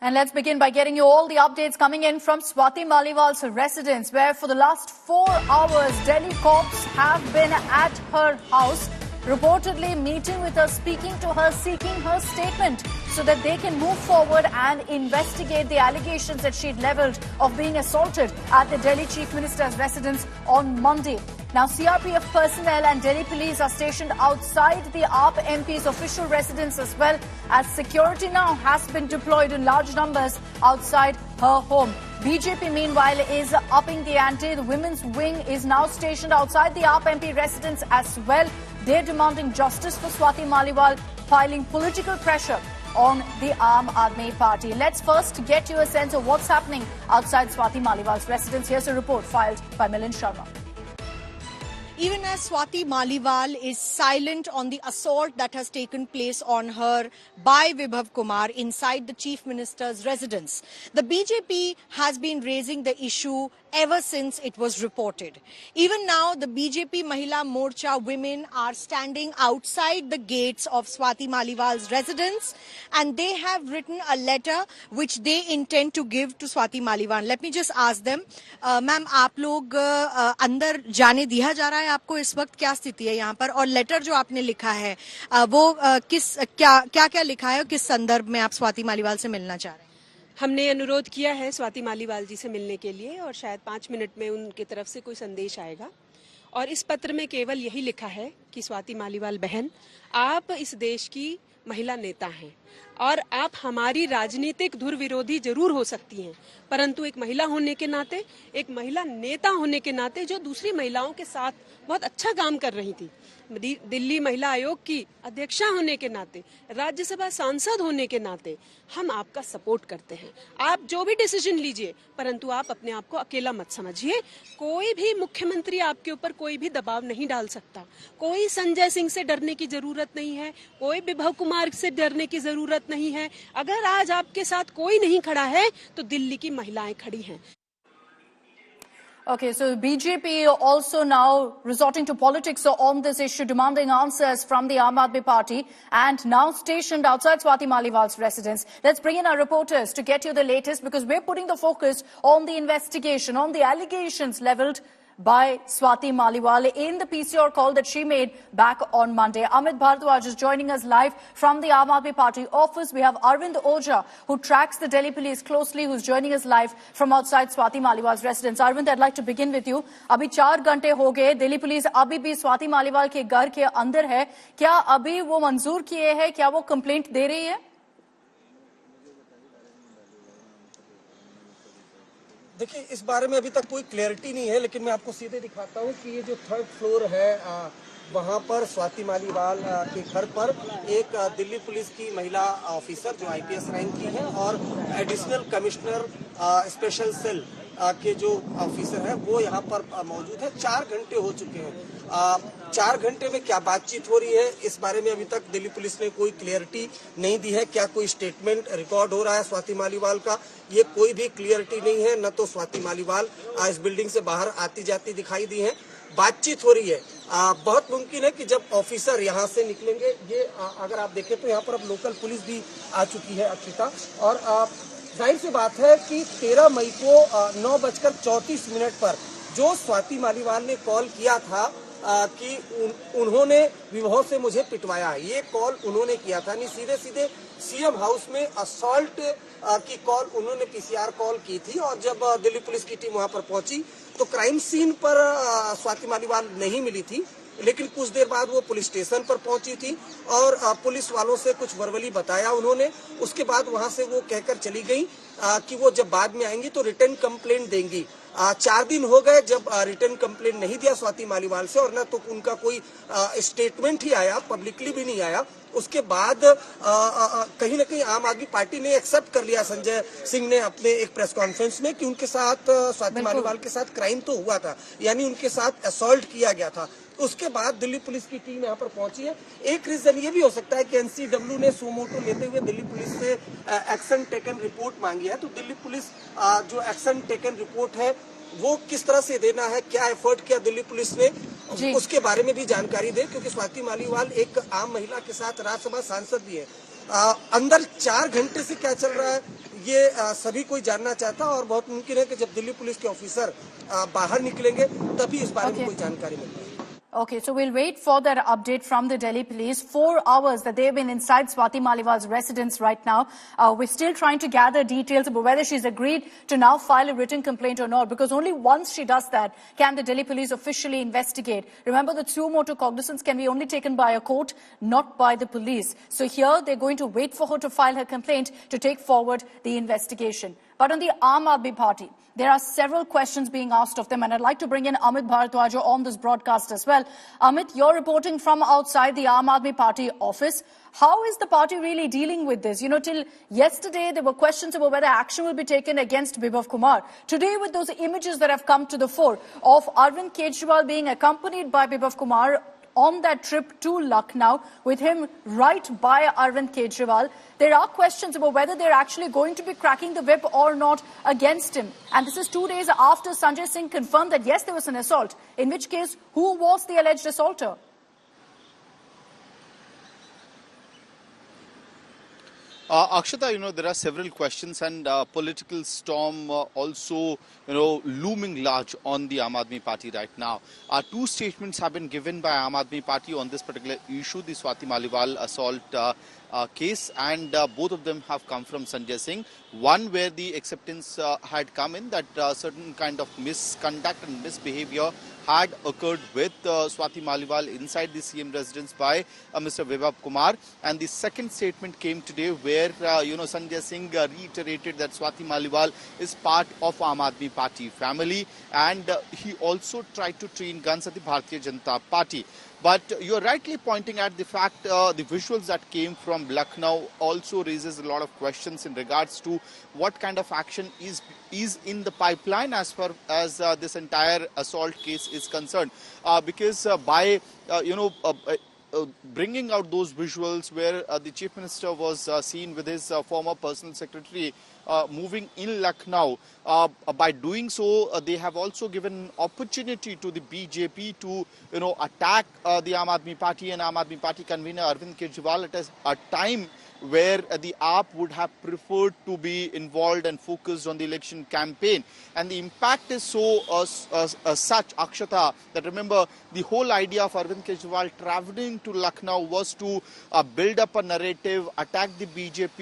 And let's begin by getting you all the updates coming in from Swati Maliwal's residence, where for the last 4 hours, Delhi cops have been at her house, reportedly meeting with her, speaking to her, seeking her statement so that they can move forward and investigate the allegations that she'd levelled of being assaulted at the Delhi Chief Minister's residence on Monday. Now, CRPF personnel and Delhi police are stationed outside the AAP MP's official residence, as well as security now has been deployed in large numbers outside her home. BJP, meanwhile, is upping the ante. The women's wing is now stationed outside the AAP MP residence as well. They're demanding justice for Swati Maliwal, piling political pressure on the Aam Aadmi Party. Let's first get you a sense of what's happening outside Swati Maliwal's residence. Here's a report filed by Milind Sharma. Even as Swati Maliwal is silent on the assault that has taken place on her by Vibhav Kumar inside the Chief Minister's residence, the BJP has been raising the issue ever since it was reported. Even now, the BJP Mahila Morcha women are standing outside the gates of Swati Maliwal's residence, and they have written a letter which they intend to give to Swati Maliwal. Let me just ask them, ma'am, आप लोग अंदर जाने दिया जा रहा है आपको? इस वक्त क्या स्थिति है यहाँ पर? और लेटर जो आपने लिखा है वो क्या लिखा है और किस संदर्भ में आप स्वाति मालीवाल से मिलना चाह रहे हैं? हमने अनुरोध किया है स्वाति मालीवाल जी से मिलने के लिए और शायद 5 मिनट में उनकी तरफ से कोई संदेश आएगा। और इस पत्र में केवल यही लिखा है कि स्वाति मालीवाल बहन, आप इस देश की महिला नेता हैं और आप हमारी राजनीतिक धुर विरोधी जरूर हो सकती हैं, परंतु एक महिला होने के नाते, एक महिला नेता होने के नाते जो दूसरी महिलाओं के साथ बहुत अच्छा काम कर रही थी, दिल्ली महिला आयोग की अध्यक्षा होने के नाते, राज्यसभा सांसद होने के नाते हम आपका सपोर्ट करते हैं। आप जो भी डिसीजन लीजिए, परंतु आप अपने आप को अकेला मत समझिए। कोई भी मुख्यमंत्री आपके ऊपर कोई भी दबाव नहीं डाल सकता। कोई संजय सिंह से डरने की जरूरत नहीं है, कोई विभव कुमार से डरने की जरूरत नहीं है। अगर आज आपके साथ कोई नहीं खड़ा है तो दिल्ली की महिलाएं खड़ी हैं। Okay, so BJP also now resorting to politics on this issue, demanding answers from the Aam Aadmi Party, and now stationed outside Swati Maliwal's residence. Let's bring in our reporters to get you the latest, because we're putting the focus on the investigation, on the allegations levelled by Swati Maliwal in the PCR call that she made back on Monday. Amit Bhardwaj is joining us live from the Aam Aadmi Party office. We have Arvind Ojha, who tracks the Delhi police closely, who's joining us live from outside Swati Maliwal's residence. Arvind, I'd like to begin with you. अभी 4 घंटे हो गए, Delhi police अभी भी स्वाति मालीवाल के घर के अंदर है। क्या अभी वो मंजूर किए हैं? क्या वो कंप्लेंट दे रही है? देखिए, इस बारे में अभी तक कोई क्लैरिटी नहीं है, लेकिन मैं आपको सीधे दिखाता हूँ कि ये जो 3rd फ्लोर है, वहाँ पर स्वाति मालीवाल के घर पर एक दिल्ली पुलिस की महिला ऑफिसर जो IPS रैंक की है और एडिशनल कमिश्नर स्पेशल सेल के जो ऑफिसर है वो यहाँ पर मौजूद है। 4 घंटे हो चुके हैं। 4 घंटे में क्या बातचीत हो रही है, इस बारे में अभी तक दिल्ली पुलिस ने कोई क्लियरिटी नहीं दी है। क्या कोई स्टेटमेंट रिकॉर्ड हो रहा है स्वाति मालीवाल का, ये कोई भी क्लियरिटी नहीं है। न तो स्वाति मालीवाल इस बिल्डिंग से बाहर आती जाती दिखाई दी है। बातचीत हो रही है। बहुत मुमकिन है कि जब ऑफिसर यहाँ से निकलेंगे, ये अगर आप देखें तो यहाँ पर अब लोकल पुलिस भी आ चुकी है अक्षिता, और जाहिर सी बात है कि 13 मई को 9:34 पर जो स्वाति मालीवाल ने कॉल किया था कि उन्होंने विभव से मुझे पिटवाया, ये कॉल उन्होंने किया था। नहीं, सीधे सीधे सीएम हाउस में असॉल्ट की कॉल उन्होंने PCR कॉल की थी। और जब दिल्ली पुलिस की टीम वहां पर पहुंची तो क्राइम सीन पर स्वाति मालीवाल नहीं मिली थी, लेकिन कुछ देर बाद वो पुलिस स्टेशन पर पहुंची थी और पुलिस वालों से कुछ वर्बली बताया उन्होंने। उसके बाद वहां से वो कहकर चली गई कि वो जब बाद में आएंगी तो रिटर्न कंप्लेंट देंगी। 4 दिन हो गए जब रिटर्न कंप्लेंट नहीं दिया स्वाति मालीवाल से, और न तो उनका कोई स्टेटमेंट ही आया, पब्लिकली भी नहीं आया। उसके बाद कहीं न कहीं आम आदमी पार्टी ने एक्सेप्ट कर लिया, संजय सिंह ने अपने एक प्रेस कॉन्फ्रेंस में, कि उनके साथ स्वाति मालीवाल के साथ क्राइम तो हुआ था, यानी उनके साथ असॉल्ट किया गया था। उसके बाद दिल्ली पुलिस की टीम यहाँ पर पहुंची है। एक रीजन ये भी हो सकता है कि NCW ने सुमोटो लेते हुए दिल्ली पुलिस से एक्शन टेकन रिपोर्ट मांगी है। तो दिल्ली पुलिस जो एक्शन टेकन रिपोर्ट है वो किस तरह से देना है, क्या एफर्ट किया दिल्ली पुलिस ने, उसके बारे में भी जानकारी दे, क्योंकि स्वाति मालीवाल एक आम महिला के साथ राज्यसभा सांसद भी है। अंदर 4 घंटे से क्या चल रहा है ये सभी कोई जानना चाहता है और बहुत मुमकिन है कि जब दिल्ली पुलिस के ऑफिसर बाहर निकलेंगे तभी इस बारे में कोई जानकारी मिलेगी। Okay, so we'll wait for that update from the Delhi police. 4 hours that they've been inside Swati Maliwal's residence right now. We're still trying to gather details about whether she's agreed to now file a written complaint or not, because only once she does that can the Delhi police officially investigate. Remember, the suo motu cognizance can be only taken by a court, not by the police. So here they're going to wait for her to file her complaint to take forward the investigation. But on the Aam Aadmi Party, there are several questions being asked of them, and I'd like to bring in Amit Bharadwaj on this broadcast as well. Amit, you're reporting from outside the Aam Aadmi Party office. How is the party really dealing with this? You know, till yesterday, there were questions about whether action will be taken against Vibhav Kumar. Today, with those images that have come to the fore of Arvind Kejriwal being accompanied by Vibhav Kumar on that trip to Lucknow, with him right by Arvind Kejriwal, there are questions about whether they're actually going to be cracking the whip or not against him. And this is 2 days after Sanjay Singh confirmed that, yes, there was an assault. In which case, who was the alleged assaulter? Akshata, there are several questions and political storm also, looming large on the Aam Aadmi Party right now. 2 statements have been given by Aam Aadmi Party on this particular issue, the Swati Maliwal assault case, and both of them have come from Sanjay Singh. One where the acceptance had come in that certain kind of misconduct and misbehavior had occurred with Swati Maliwal inside the CM residence by Mr. Vibhav Kumar. And the second statement came today where, Sanjay Singh reiterated that Swati Maliwal is part of Aam Aadmi Party family, and he also tried to train guns at the Bharatiya Janata Party. But you're rightly pointing at the fact the visuals that came from Lucknow also raises a lot of questions in regards to what kind of action is in the pipeline as far as this entire assault case is concerned. Because by bringing out those visuals where the Chief Minister was seen with his former personal secretary moving in Lucknow, by doing so, they have also given opportunity to the BJP to, attack the Aam Aadmi Party and Aam Aadmi Party convener Arvind Kejriwal at a time where the AAP would have preferred to be involved and focused on the election campaign. And the impact is so such, Akshata, that remember the whole idea of Arvind Kejriwal traveling to Lucknow was to build up a narrative, attack the BJP,